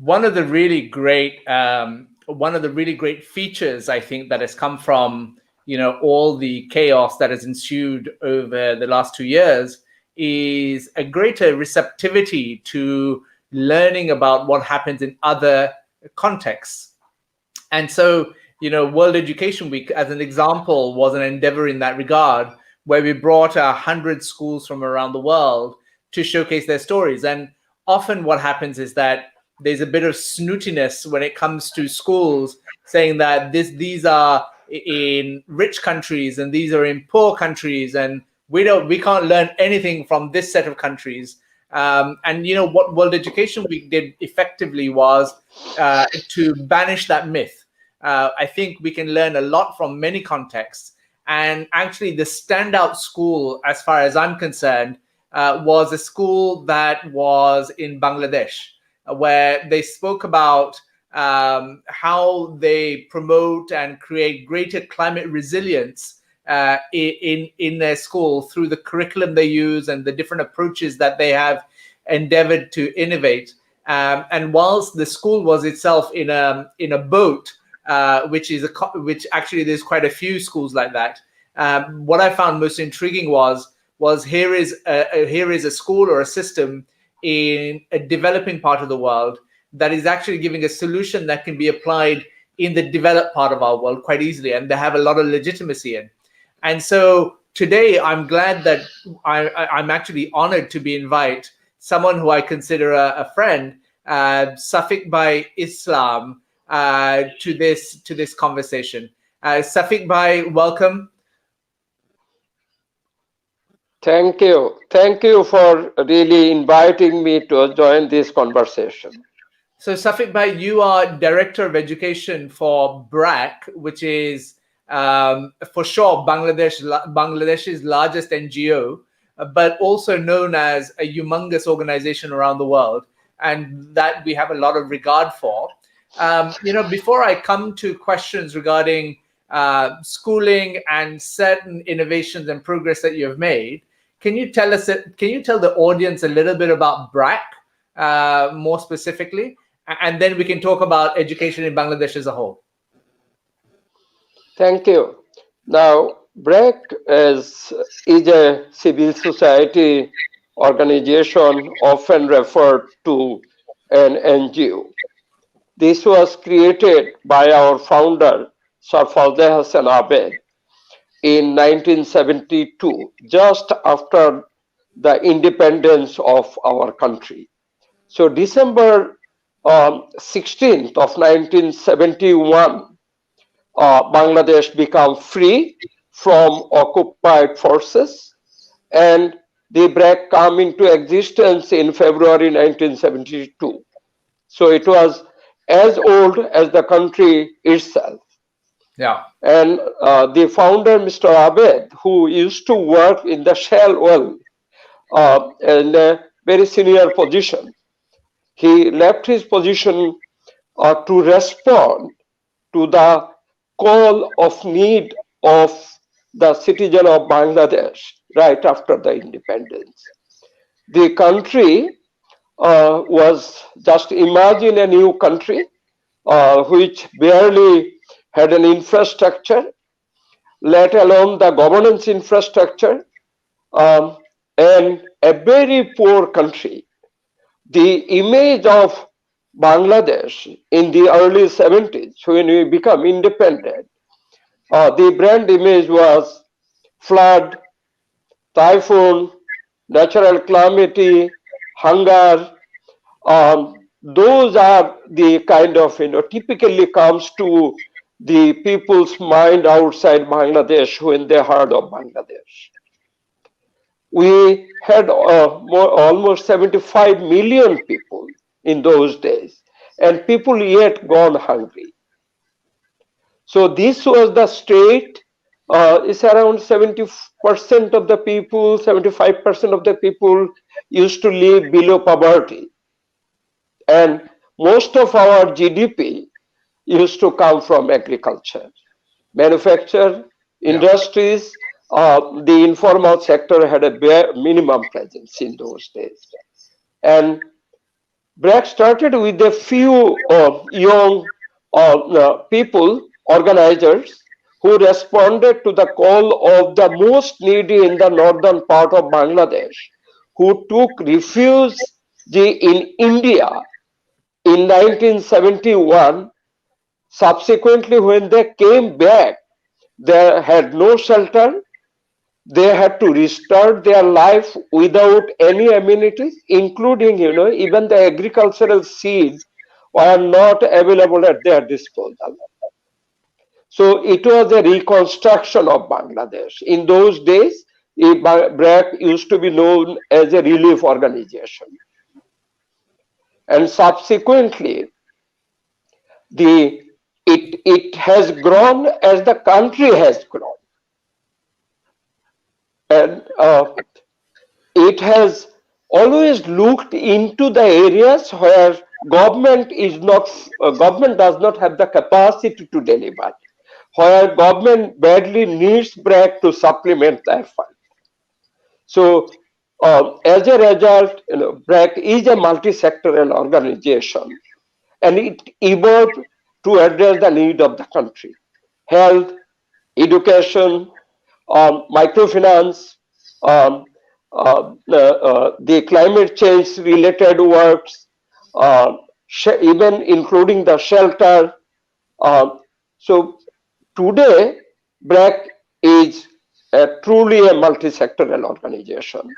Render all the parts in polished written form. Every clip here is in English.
one of the really great features, I think, that has come from all the chaos that has ensued over the last 2 years is a greater receptivity to learning about what happens in other contexts. And so, World Education Week, as an example, was an endeavor in that regard, where we brought 100 schools from around the world to showcase their stories. And often what happens is that there's a bit of snootiness when it comes to schools saying that these are in rich countries and these are in poor countries, and we can't learn anything from this set of countries. And what World Education Week did effectively was to banish that myth. I think we can learn a lot from many contexts. And actually, the standout school, as far as I'm concerned, was a school that was in Bangladesh, where they spoke about how they promote and create greater climate resilience in their school through the curriculum they use and the different approaches that they have endeavored to innovate. And whilst the school was itself in a boat, which actually there's quite a few schools like that. What I found most intriguing was here is a school or a system in a developing part of the world that is actually giving a solution that can be applied in the developed part of our world quite easily, and they have a lot of legitimacy in. And so today, I'm glad that I'm actually honored to be invited someone who I consider a friend, Safiqul Islam, to this conversation. Safiq Bhai, welcome. Thank you. Thank you for really inviting me to join this conversation. So Safiq Bhai, you are Director of Education for BRAC, which is for sure Bangladesh's largest NGO, but also known as a humongous organization around the world, and that we have a lot of regard for. Before I come to questions regarding schooling and certain innovations and progress that you have made, can you tell the audience a little bit about BRAC more specifically, and then we can talk about education in Bangladesh as a whole? Thank you. Now, BRAC is a civil society organization often referred to an NGO. This was created by our founder, Sir Fazle Hassan Abed, in 1972, just after the independence of our country. So December 16th of 1971, Bangladesh became free from occupied forces, and the BRAC came into existence in February 1972. So it was as old as the country itself. Yeah. And the founder, Mr. Abed, who used to work in the Shell oil in a very senior position, he left his position to respond to the call of need of the citizen of Bangladesh right after the independence. The country was, just imagine a new country which barely had an infrastructure, let alone the governance infrastructure, and a very poor country. The image of Bangladesh in the early 70s, when we become independent, the brand image was flood, typhoon, natural calamity, hunger. Those are the kind of, typically comes to the people's mind outside Bangladesh when they heard of Bangladesh. We had almost 75 million people in those days, and people yet gone hungry. So this was the state. It's around 70% of the people, 75% of the people used to live below poverty. And most of our GDP used to come from agriculture, manufacture, industries. The informal sector had a bare minimum presence in those days. And BRAC started with a few young people, organizers, who responded to the call of the most needy in the northern part of Bangladesh, who took refuge in India in 1971. Subsequently, when they came back, they had no shelter. They had to restart their life without any amenities, including, even the agricultural seed were not available at their disposal. So it was a reconstruction of Bangladesh. In those days, BRAC used to be known as a relief organization. And subsequently, it has grown as the country has grown. And it has always looked into the areas where government does not have the capacity to deliver, where government badly needs BRAC to supplement the effort. So as a result, BRAC is a multi-sectoral organization, and it evolved to address the need of the country: health, education, microfinance, um, the climate change related works, even including the shelter. Uh, so today, BRAC is truly a multi-sectoral organization.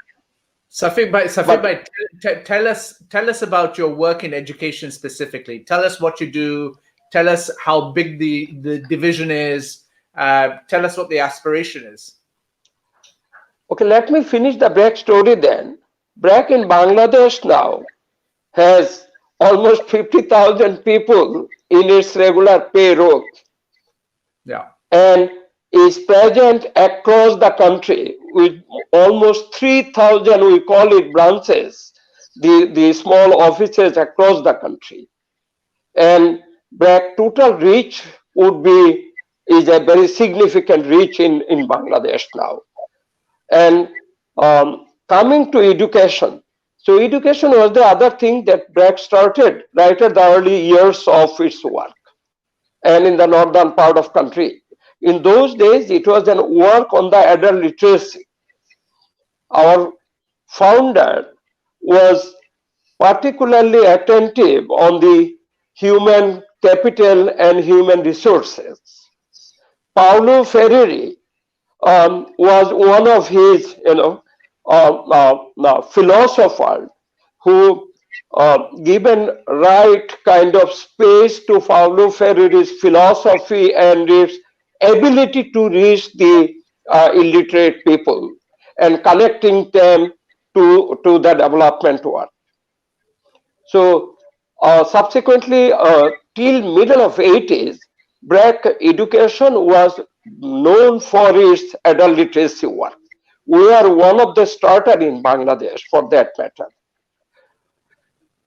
Safiq But bhai, tell us about your work in education specifically. Tell us what you do. Tell us how big the division is. Tell us what the aspiration is. okay, let me finish the BRAC story then. BRAC in Bangladesh now has almost 50,000 people in its regular payroll Yeah. and is present across the country with almost 3,000, we call it branches, the small offices across the country. And BRAC total reach is a very significant reach in Bangladesh now. And coming to education, so education was the other thing that BRAC started right at the early years of its work, and in the northern part of country. In those days, it was an work on the adult literacy. Our founder was particularly attentive on the human capital and human resources. Paulo Freire was one of his, philosopher who given right kind of space to Paulo Freire's philosophy and its ability to reach the illiterate people and connecting them to the development work. So subsequently, till middle of 80s, BRAC education was known for its adult literacy work. We are one of the starter in Bangladesh for that matter.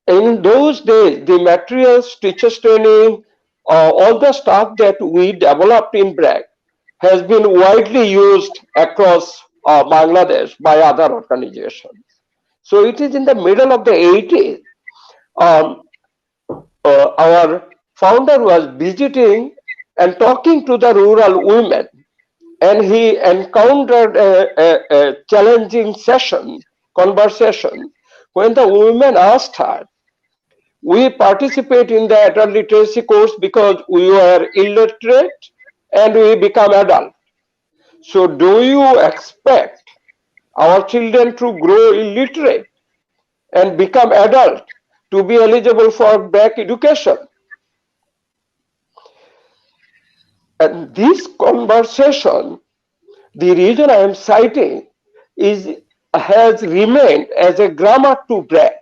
In those days, the materials, teachers training, all the stuff that we developed in BRAC has been widely used across Bangladesh by other organizations. So it is in the middle of the 80s, um, our founder was visiting and talking to the rural women, and he encountered a challenging conversation, when the women asked her, "We participate in the adult literacy course because we were illiterate and we become adult. So do you expect our children to grow illiterate and become adult to be eligible for BRAC education?" And this conversation, the reason I am citing, has remained as a grammar to BRAC,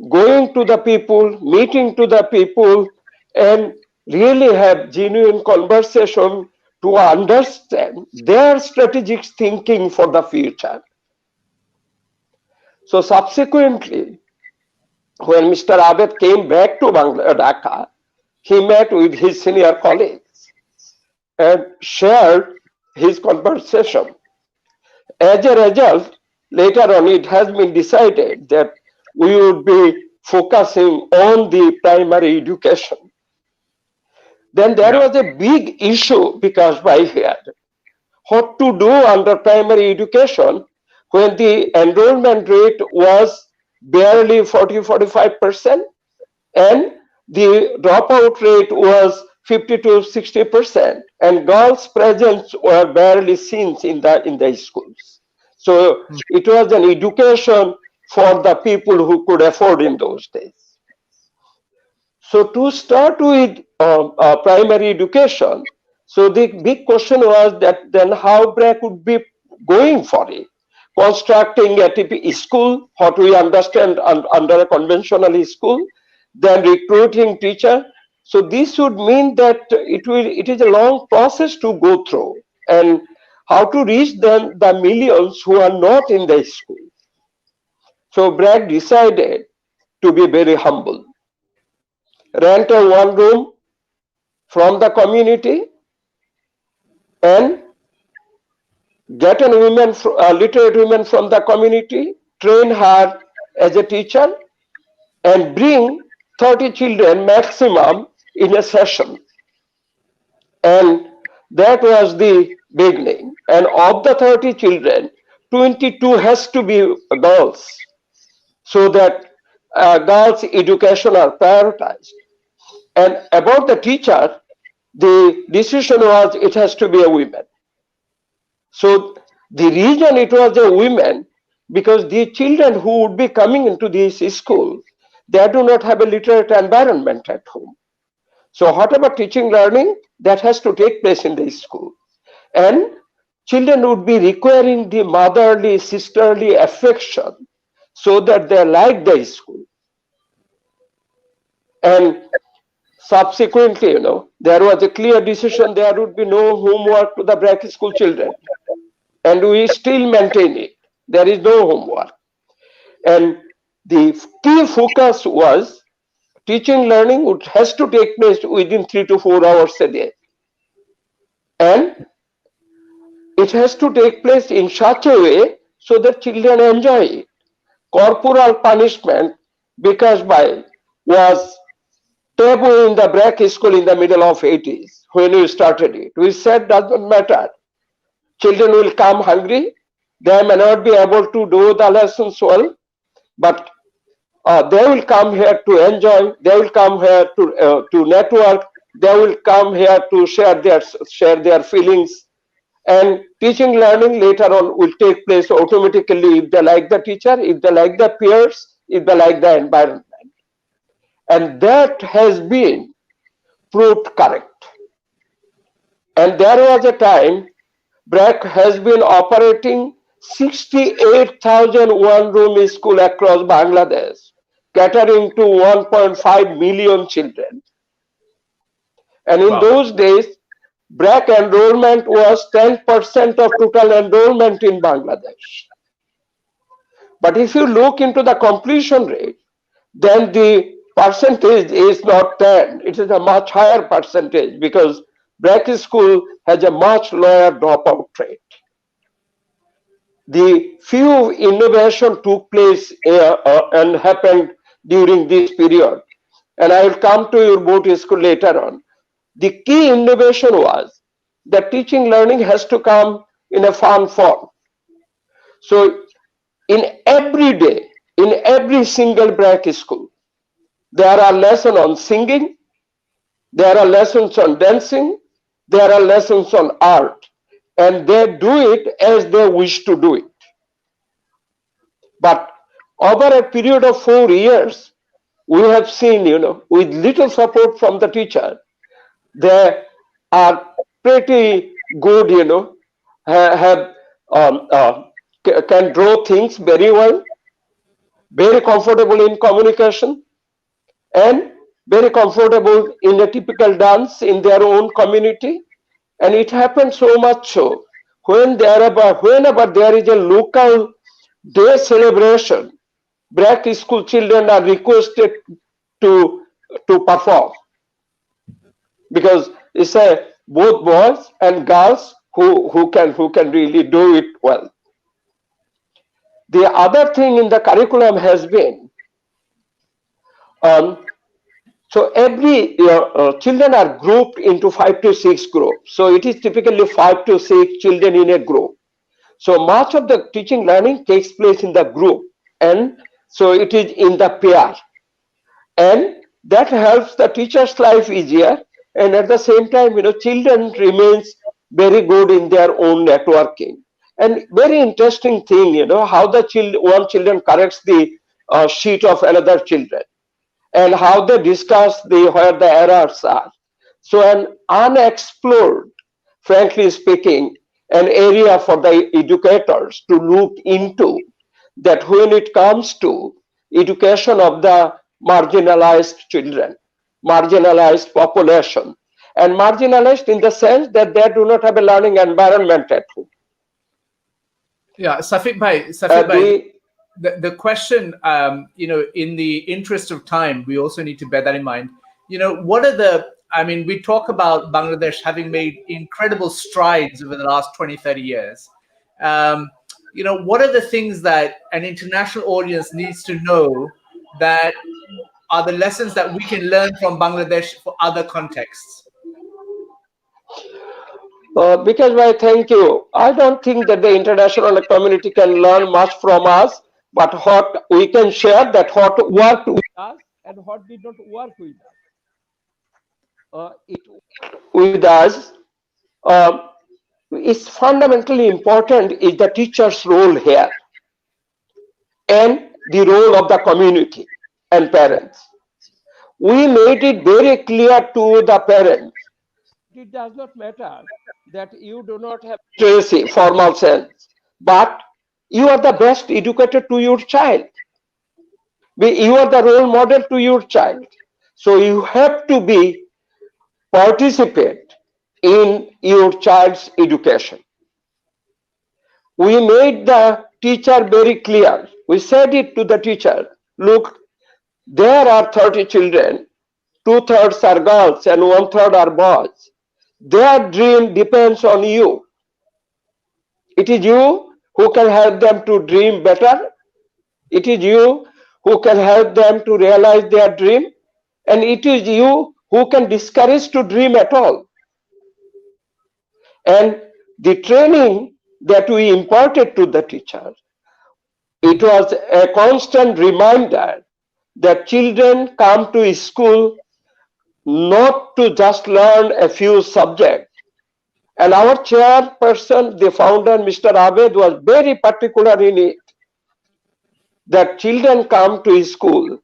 going to the people, meeting to the people, and really have genuine conversation to understand their strategic thinking for the future. So subsequently, when Mr. Abed came back to Dhaka, he met with his senior colleagues and shared his conversation. As a result, later on, it has been decided that we would be focusing on the primary education. Then there Yeah. was a big issue because by here, what to do under primary education when the enrollment rate was barely 40-45% and the dropout rate was 50-60%, and girls' presence were barely seen in the schools. So Mm. it was an education for the people who could afford in those days. So to start with primary education, so the big question was that then how BRAC would be going for it, constructing a typical school, what we understand under a conventional school, then recruiting teacher. So this would mean that it is a long process to go through, and how to reach them the millions who are not in the school. So BRAC decided to be very humble, rent a one room from the community and get a literate woman from the community, train her as a teacher, and bring 30 children maximum in a session. And that was the beginning. And of the 30 children, 22 has to be girls, so that girls' education are prioritized. And about the teacher, the decision was it has to be a woman. So the reason it was a women, because the children who would be coming into this school, they do not have a literate environment at home. So whatever teaching learning, that has to take place in the school. And children would be requiring the motherly, sisterly affection so that they like the school. And subsequently, there was a clear decision there would be no homework to the BRAC school children. And we still maintain it. There is no homework. And the key focus was teaching learning has to take place within 3 to 4 hours a day. And it has to take place in such a way so that children enjoy it. Corporal punishment, because by was taboo in the BRAC school in the middle of 80s when we started it. We said doesn't matter. Children will come hungry. They may not be able to do the lessons well, but they will come here to enjoy. They will come here to network. They will come here to share their feelings. And teaching learning later on will take place automatically if they like the teacher, if they like the peers, if they like the environment. And that has been proved correct. And there was a time BRAC has been operating 68,000 one-room school across Bangladesh, catering to 1.5 million children. And in Wow. those days, BRAC enrollment was 10% of total enrollment in Bangladesh. But if you look into the completion rate, then the percentage is not 10. It is a much higher percentage because BRAC school has a much lower dropout rate. The few innovation took place and happened during this period. And I will come to your boat school later on. The key innovation was that teaching learning has to come in a fun form. So in every day, in every single BRAC school, there are lessons on singing, there are lessons on dancing, there are lessons on art, and they do it as they wish to do it. But over a period of 4 years, we have seen, with little support from the teacher, they are pretty good, have can draw things very well, very comfortable in communication, and very comfortable in a typical dance in their own community. And it happens so much so whenever there is a local day celebration, BRAC school children are requested to perform, because it's both boys and girls who can really do it well. The other thing in the curriculum has been Um, so every children are grouped into 5 to 6 groups. So it is typically 5 to 6 children in a group. So much of the teaching learning takes place in the group, and so it is in the pair, and that helps the teacher's life easier. And at the same time, children remains very good in their own networking. And very interesting thing, how the one children corrects the sheet of another children, and how they discuss where the errors are. So an unexplored, frankly speaking, an area for the educators to look into, that when it comes to education of the marginalized children, marginalized population, and marginalized in the sense that they do not have a learning environment at home. Yeah, Safiq bhai, the question, in the interest of time, we also need to bear that in mind. What are we talk about Bangladesh having made incredible strides over the last 20, 30 years. What are the things that an international audience needs to know that are the lessons that we can learn from Bangladesh for other contexts? Because why, thank you. I don't think that the international community can learn much from us, but what we can share, that what worked with us and what did not work with us. It worked with us. Is fundamentally important is the teacher's role here, and the role of the community and parents. We made it very clear to the parents. It does not matter that you do not have literacy, formal sense, but you are the best educator to your child. You are the role model to your child. So you have to participate in your child's education. We made the teacher very clear. We said it to the teacher, look, there are 30 children, 2/3 are girls and 1/3 are boys. Their dream depends on you. It is you who can help them to dream better. It is you who can help them to realize their dream. And it is you who can discourage to dream at all. And the training that we imparted to the teacher, it was a constant reminder that children come to school not to just learn a few subjects. And our chairperson, the founder, Mr. Abed, was very particular in it, that children come to school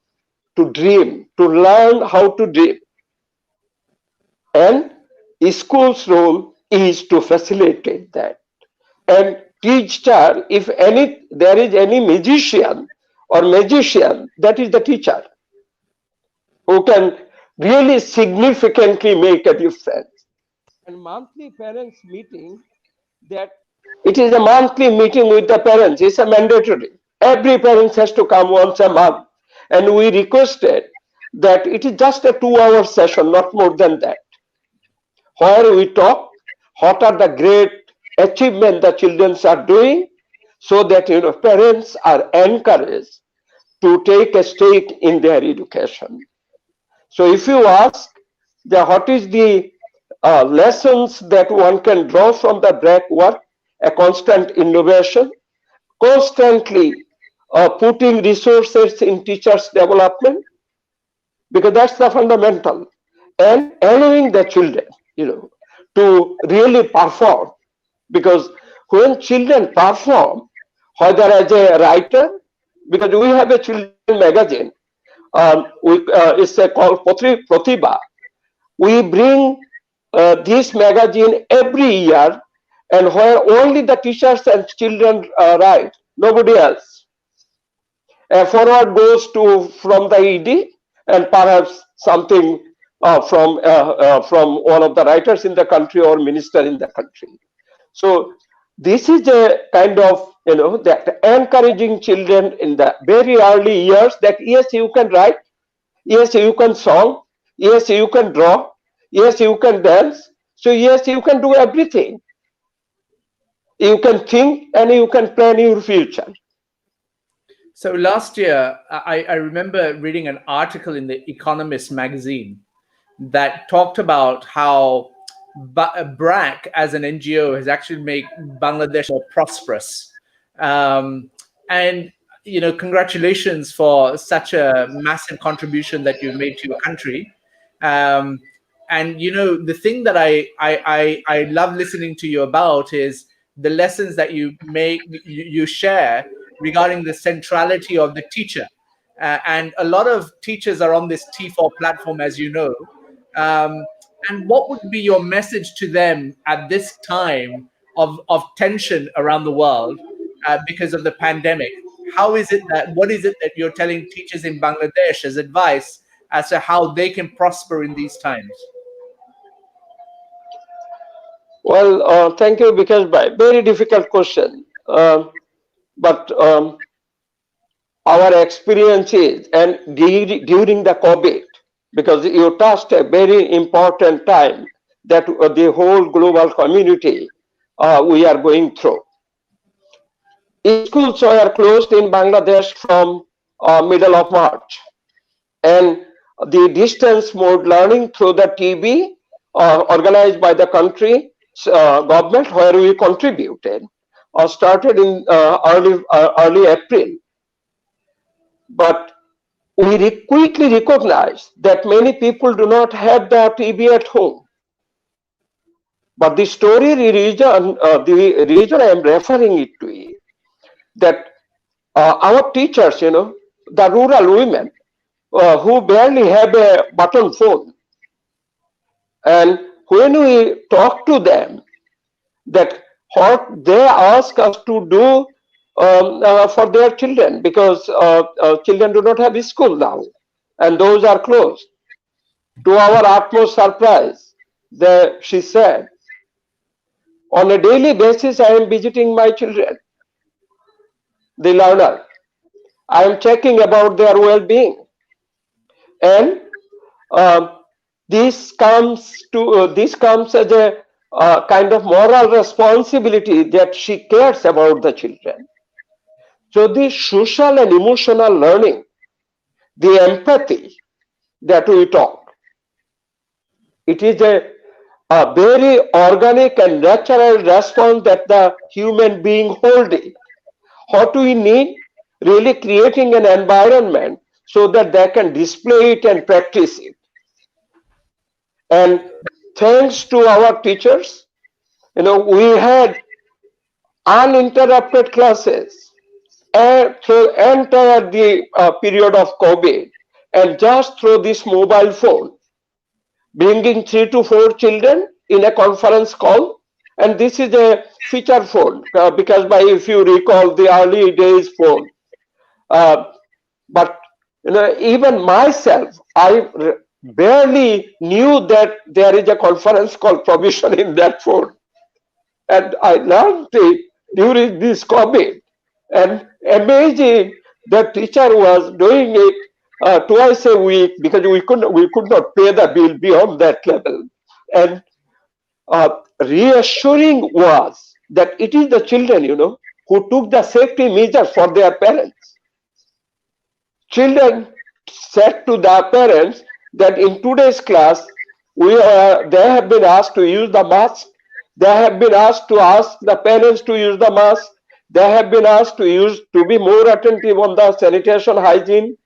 to dream, to learn how to dream. And school's role is to facilitate that. And teacher, if there is any magician, that is the teacher, who can really significantly make a difference. And monthly parents meeting, that it is a monthly meeting with the parents, it's a mandatory. Every parent has to come once a month. And we requested that it is just a 2-hour session, not more than that, where we talk what are the great achievements the children are doing, so that parents are encouraged to take a stake in their education. So if you ask what is the lessons that one can draw from the BRAC work, a constant innovation, constantly putting resources in teachers' development, because that's the fundamental, and allowing the children, to really perform. Because when children perform, whether as a writer, because we have a children magazine, it's called Pratibha. We bring this magazine every year, and where only the teachers and children write, nobody else. A forward goes from the ED, and perhaps something from one of the writers in the country or minister in the country. So this is a kind of that encouraging children in the very early years, that yes, you can write, yes, you can song, yes, you can draw, yes, you can dance, so yes, you can do everything. You can think and you can plan your future. So last year, I remember reading an article in the Economist magazine that talked about how BRAC as an NGO has actually made Bangladesh more prosperous. Um, and congratulations for such a massive contribution that you've made to your country. Um, and the thing that I love listening to you about is the lessons that you share regarding the centrality of the teacher. And a lot of teachers are on this T4 platform, as you know. Um, and what would be your message to them at this time of tension around the world because of the pandemic? What is it that you're telling teachers in Bangladesh as advice as to how they can prosper in these times? Well, thank you, because by very difficult question. But our experiences and during the COVID, because you touched a very important time that the whole global community we are going through. Schools were closed in Bangladesh from middle of March, and the distance mode learning through the TV organized by the country government, where we contributed, started in early April. But we quickly recognized that many people do not have the TV at home. But the reason I am referring it to is that our teachers, the rural women who barely have a button phone, and when we talk to them, that what they ask us to do for their children, because children do not have school now, and those are closed. To our utmost surprise, she said, on a daily basis, I am visiting my children, the learner. I am checking about their well-being, and uh, this comes as a kind of moral responsibility that she cares about the children. So the social and emotional learning, the empathy that we talk, it is a very organic and natural response that the human being holding. What we need, really creating an environment so that they can display it and practice it. And thanks to our teachers, we had uninterrupted classes through entire the period of COVID, and just through this mobile phone, bringing 3 to 4 children in a conference call. And this is a feature phone, because if you recall the early days phone, but even myself, I barely knew that there is a conference call provision in that phone, and I learned it during this COVID. And amazing, the teacher was doing it twice a week, because we could not pay the bill beyond that level. And reassuring was that it is the children, who took the safety measures for their parents. Children said to their parents that in today's class, they have been asked to use the mask. They have been asked to ask the parents to use the mask. They have been asked to be more attentive on the sanitation hygiene.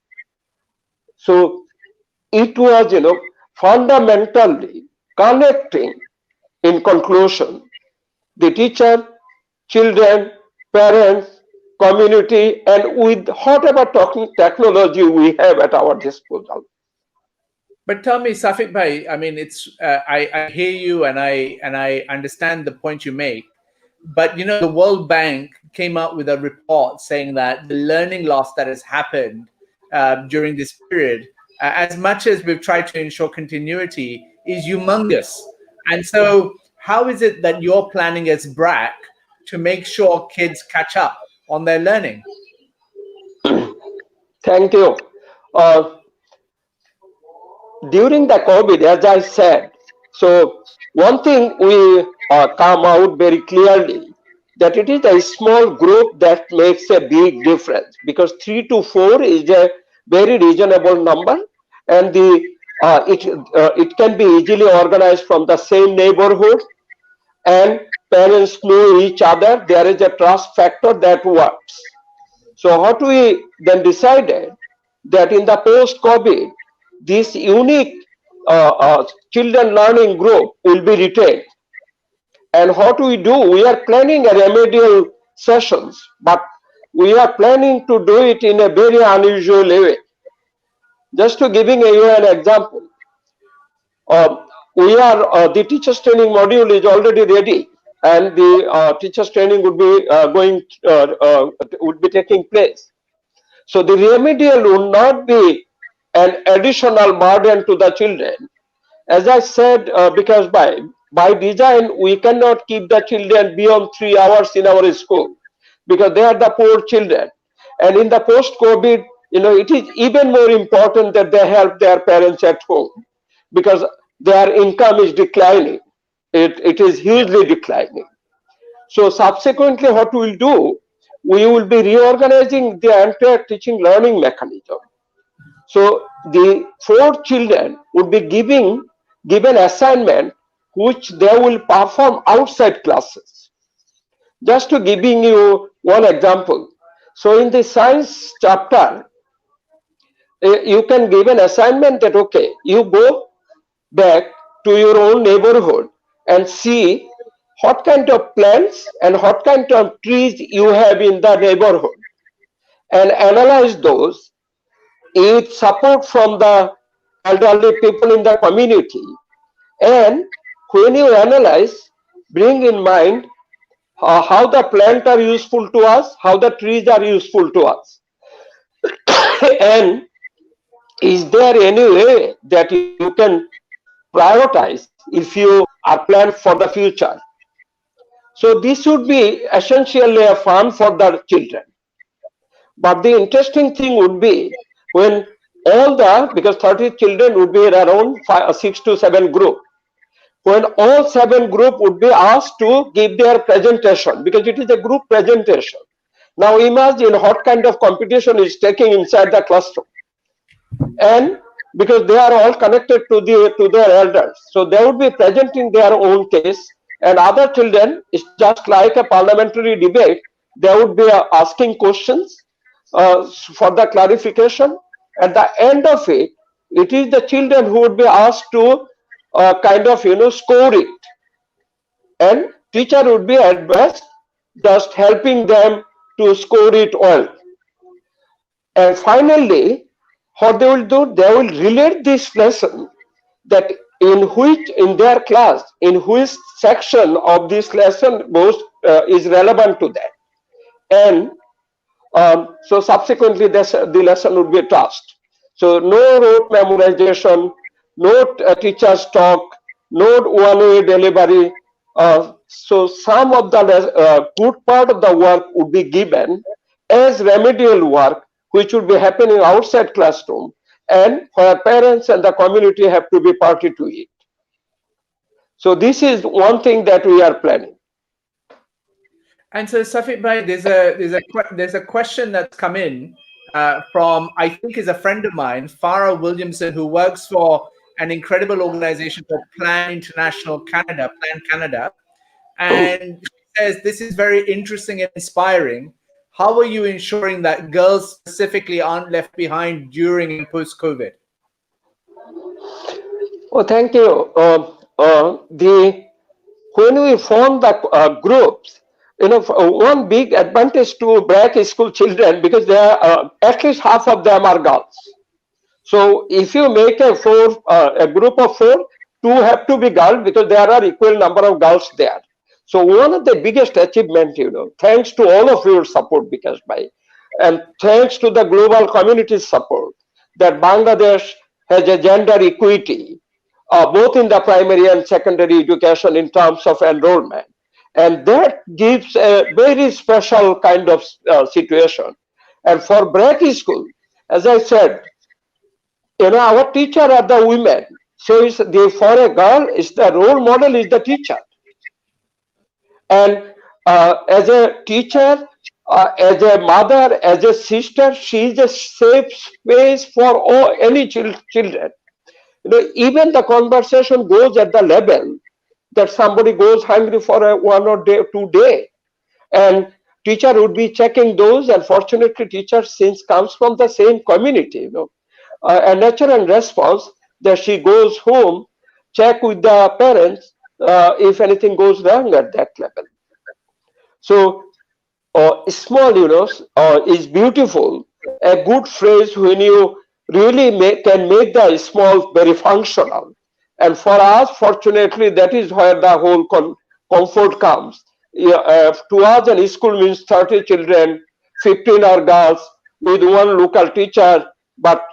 So it was, fundamentally connecting, in conclusion, the teacher, children, parents, community, and with whatever technology we have at our disposal. But tell me, Safiq bhai, I mean, I hear you and I understand the point you make. But the World Bank came out with a report saying that the learning loss that has happened during this period, as much as we've tried to ensure continuity, is humongous. And so, how is it that you're planning as BRAC to make sure kids catch up on their learning? Thank you. During the COVID, as I said, so one thing we come out very clearly, that it is a small group that makes a big difference, because 3 to 4 is a very reasonable number, and it can be easily organized from the same neighborhood, and parents know each other. There is a trust factor that works. So what we then decided that in the post-COVID, this unique children learning group will be retained. And what we do, we are planning a remedial sessions, but we are planning to do it in a very unusual way. Just to giving you an example, the teachers training module is already ready, and the teachers training would be taking place. So the remedial will not be an additional burden to the children. As I said, because by design, we cannot keep the children beyond 3 hours in our school, because they are the poor children. And in the post-COVID, it is even more important that they help their parents at home, because their income is declining. It is hugely declining. So subsequently, what we'll do, we will be reorganizing the entire teaching learning mechanism. So the 4 children would be given assignment which they will perform outside classes. Just to giving you one example. So in the science chapter, you can give an assignment that, okay, you go back to your own neighborhood and see what kind of plants and what kind of trees you have in the neighborhood, and analyze those with support from the elderly people in the community. And when you analyze, bring in mind how the plants are useful to us, how the trees are useful to us, and is there any way that you can prioritize if you are planned for the future. So this would be essentially a fun for the children. But the interesting thing would be when because 30 children would be around 6 to 7 group, when all 7 group would be asked to give their presentation, because it is a group presentation. Now imagine what kind of competition is taking inside the classroom. And because they are all connected to their elders, so they would be presenting their own case, and other children, is just like a parliamentary debate, they would be asking questions for the clarification. At the end of it, it is the children who would be asked to score it, and teacher would be at best just helping them to score it well. And finally, what they will do, they will relate this lesson that in their class, in which section of this lesson most is relevant to that. And so subsequently the lesson would be taught. So no rote memorization, no teacher's talk, no one-way delivery. So some of the good part of the work would be given as remedial work, which would be happening outside classroom, and where parents and the community have to be party to it. So this is one thing that we are planning. And so, Safiq bhai, there's a question that's come in from, I think, is a friend of mine, Farah Williamson, who works for an incredible organization called Plan Canada, and she says this is very interesting and inspiring. How are you ensuring that girls specifically aren't left behind during and post-COVID? Oh, thank you. When we form the groups, one big advantage to BRAC school children, because they are at least half of them are girls. So if you make a group of 4, 2 have to be girls, because there are equal number of girls there. So one of the biggest achievement, thanks to all of your support, Bikash bhai, and thanks to the global community's support, that Bangladesh has a gender equity, both in the primary and secondary education in terms of enrollment. And that gives a very special kind of situation. And for BRAC school, as I said, our teacher are the women. So for a girl, the role model is the teacher. And As a teacher, as a mother, as a sister, she is a safe space for all any children. Even the conversation goes at the level that somebody goes hungry for a 1 or 2 day, and teacher would be checking those. And fortunately, teacher since comes from the same community, a natural response that she goes home, check with the parents if anything goes wrong at that level. So small, is beautiful. A good phrase when you really can make the small very functional. And for us, fortunately, that is where the whole comfort comes. Yeah, to us, an school means 30 children, 15 are girls with one local teacher, but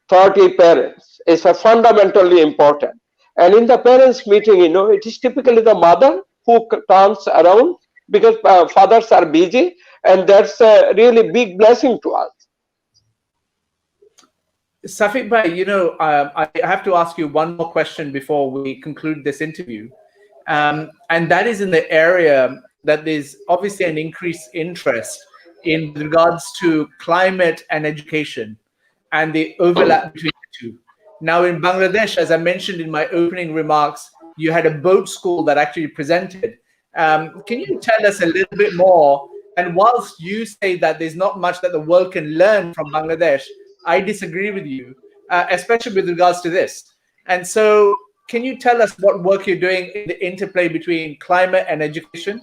30 parents. It's a fundamentally important. And in the parents meeting, it is typically the mother who turns around because fathers are busy, and that's a really big blessing to us. Safiq bhai, I have to ask you one more question before we conclude this interview. And that is in the area that there's obviously an increased interest in regards to climate and education and the overlap between the two. Now, in Bangladesh, as I mentioned in my opening remarks, you had a boat school that actually presented. Can you tell us a little bit more? And whilst you say that there's not much that the world can learn from Bangladesh, I disagree with you, especially with regards to this. And so, can you tell us what work you're doing in the interplay between climate and education?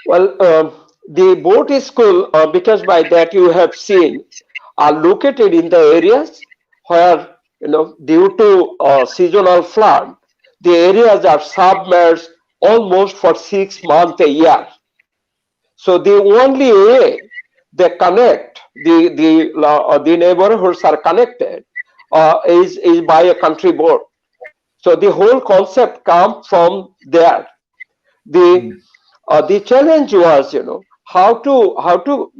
Well, the boat school, because by that you have seen, are located in the areas where, due to seasonal flood, the areas are submerged almost for 6 months a year. So the only way they connect, the neighborhoods are connected, is by a country boat. So the whole concept comes from there. The challenge was, how to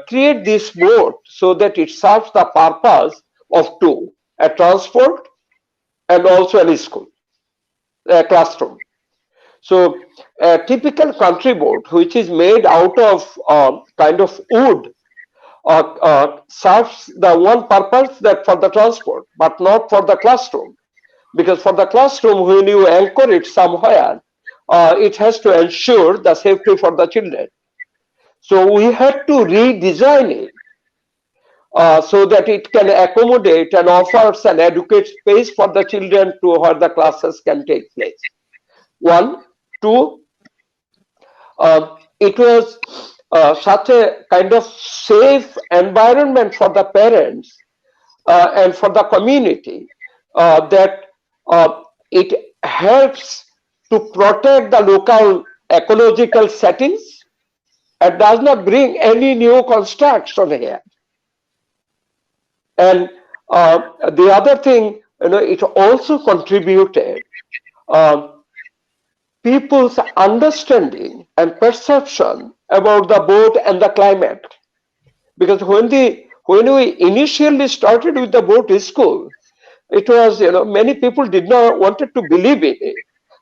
create this boat so that it serves the purpose of two: a transport and also a school, a classroom. So a typical country boat, which is made out of kind of wood, serves the one purpose that for the transport, but not for the classroom. Because for the classroom, when you anchor it somewhere, it has to ensure the safety for the children. So we had to redesign it so that it can accommodate and offers an adequate space for the children to where the classes can take place. One, two, it was such a kind of safe environment for the parents and for the community that it helps to protect the local ecological settings and does not bring any new construction here. And the other thing, it also contributed people's understanding and perception about the boat and the climate. Because when we initially started with the boat school, it was, many people did not wanted to believe in it.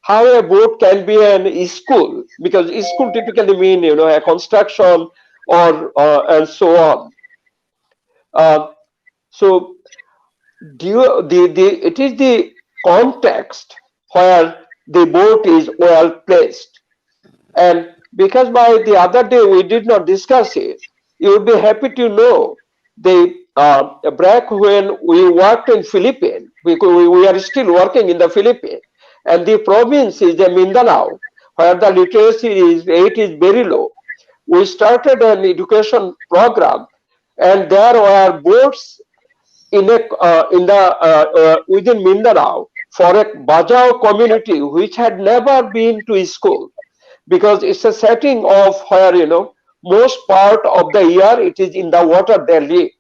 How a boat can be an school, because school typically mean, a construction or and so on. So it is the context where the boat is well placed. And because by the other day we did not discuss it, you would be happy to know the BRAC, when we worked in Philippines, we are still working in the Philippines, and the province is the Mindanao, where the literacy rate is very low. We started an education program, and there were boats within Mindanao for a Bajau community which had never been to school, because it's a setting of where, most part of the year it is in the water they live.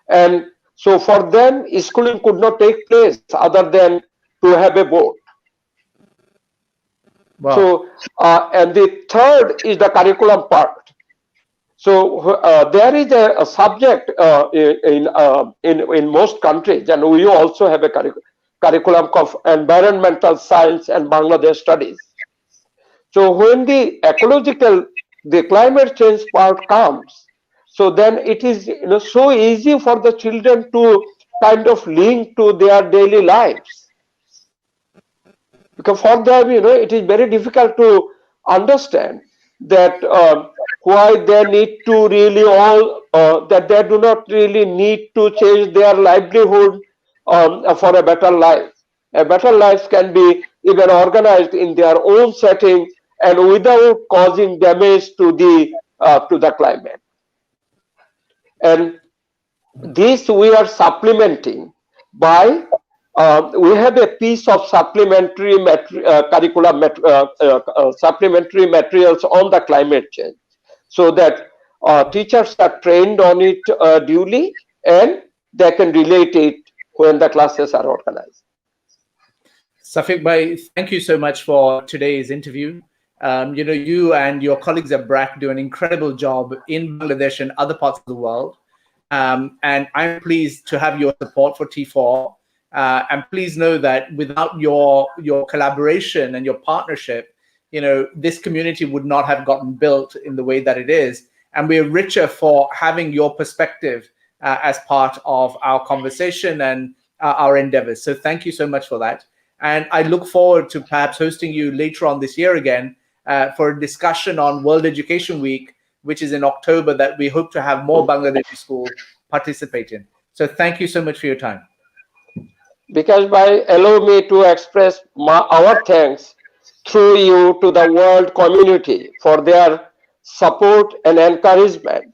And so for them, schooling could not take place other than to have a boat. Wow. So, and the third is the curriculum part. So there is a subject in most countries, and we also have a curriculum of environmental science and Bangladesh studies. So when the ecological, the climate change part comes, so then it is so easy for the children to kind of link to their daily lives, because for them it is very difficult to understand that why they need to really all that they do not really need to change their livelihood for a better life. A better life can be even organized in their own setting and without causing damage to the climate. And this we are supplementing by we have a piece of supplementary supplementary materials on the climate change, so that teachers are trained on it duly, and they can relate it when the classes are organized. Safiq Bhai, thank you so much for today's interview. You and your colleagues at BRAC do an incredible job in Bangladesh and other parts of the world. And I'm pleased to have your support for T4. And please know that without your collaboration and your partnership, this community would not have gotten built in the way that it is. And we're richer for having your perspective as part of our conversation and our endeavors. So thank you so much for that. And I look forward to perhaps hosting you later on this year again for a discussion on World Education Week, which is in October, that we hope to have more Bangladeshi schools participate in. So thank you so much for your time. Because allow me to express our thanks through you to the world community for their support and encouragement,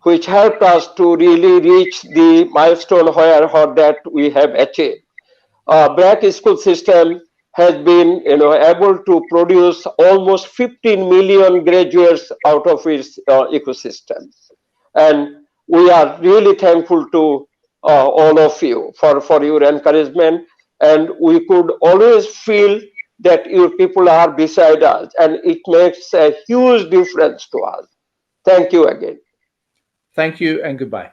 which helped us to really reach the milestone where that we have achieved. BRAC school system has been able to produce almost 15 million graduates out of its ecosystem, and we are really thankful to all of you for your encouragement, and we could always feel that your people are beside us, and it makes a huge difference to us. Thank you again. Thank you and goodbye.